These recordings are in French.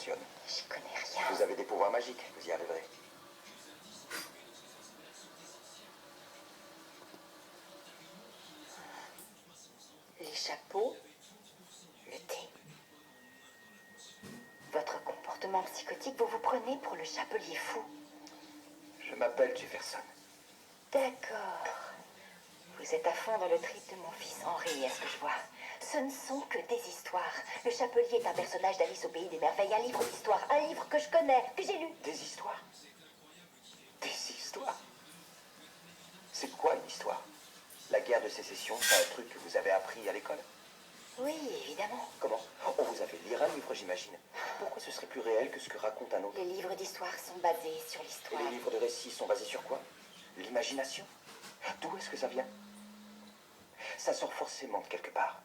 fonctionne. J'y connais rien. Vous avez des pouvoirs magiques, vous y arriverez. Les chapeaux, le thé. Votre comportement psychotique, vous vous prenez pour le chapelier fou. Je m'appelle Jefferson. D'accord. Vous êtes à fond dans le trip de mon fils Henri, est-ce que je vois? Ce ne sont que des histoires. Le chapelier est un personnage d'Alice au Pays des Merveilles, un livre d'histoire, un livre que je connais, que j'ai lu. Des histoires? Des histoires? C'est quoi une histoire? La guerre de sécession, c'est un truc que vous avez appris à l'école? Oui, évidemment. Comment? On vous a fait lire un livre, j'imagine. Pourquoi ce serait plus réel que ce que raconte un autre? Les livres d'histoire sont basés sur Et l'histoire. les livres de récits sont basés sur quoi? L'imagination? D'où est-ce que ça vient? Ça sort forcément de quelque part.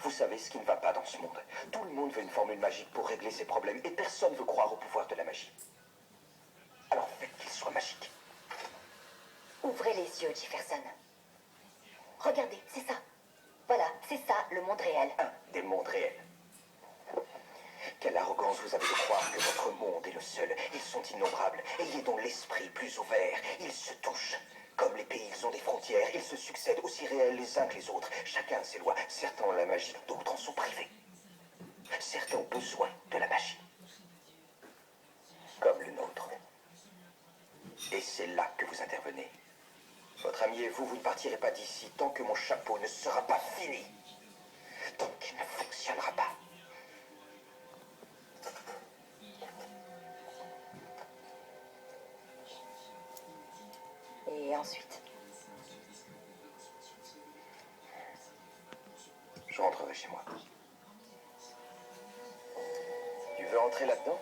Vous savez ce qui ne va pas dans ce monde. Tout le monde veut une formule magique pour régler ses problèmes et personne ne veut croire au pouvoir de la magie. Alors faites qu'il soit magique. Ouvrez les yeux, Jefferson. Regardez, c'est ça. Voilà, c'est ça, le monde réel. Un des mondes réels. Quelle arrogance vous avez de croire que votre monde est le seul. Ils sont innombrables. Ayez donc l'esprit plus ouvert. Ils se touchent. Comme les pays, ils ont des frontières. Ils se succèdent aussi réels les uns que les autres. Chacun a ses lois. Certains ont la magie, d'autres en sont privés. Certains ont besoin de la magie. Comme le nôtre. Et c'est là que vous intervenez. Votre ami et vous, vous ne partirez pas d'ici tant que mon chapeau ne sera pas fini. Tant qu'il ne fonctionnera pas. Et ensuite? Je rentrerai chez moi. Tu veux entrer là-dedans?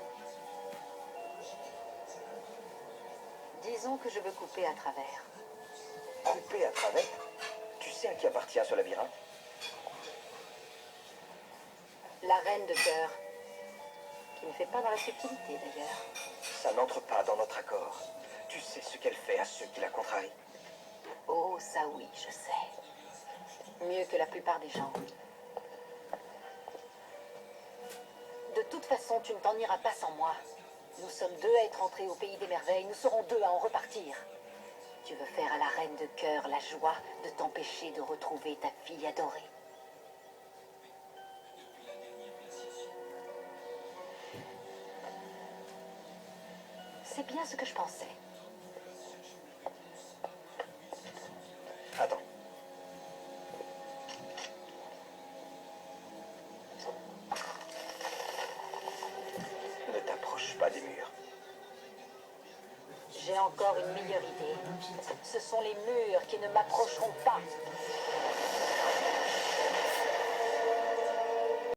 Disons que je veux couper à travers. Couper à travers? Tu sais à qui appartient ce labyrinthe? La reine de cœur. Qui ne fait pas dans la subtilité, d'ailleurs. Ça n'entre pas dans notre accord. Tu sais ce qu'elle fait à ceux qui la contrarient. Oh, ça oui, je sais. Mieux que la plupart des gens. De toute façon, tu ne t'en iras pas sans moi. Nous sommes deux à être entrés au Pays des Merveilles. Nous serons deux à en repartir. Tu veux faire à la reine de cœur la joie de t'empêcher de retrouver ta fille adorée. C'est bien ce que je pensais. Attends. Ne t'approche pas des murs. J'ai encore une meilleure idée. Ce sont les murs qui ne m'approcheront pas.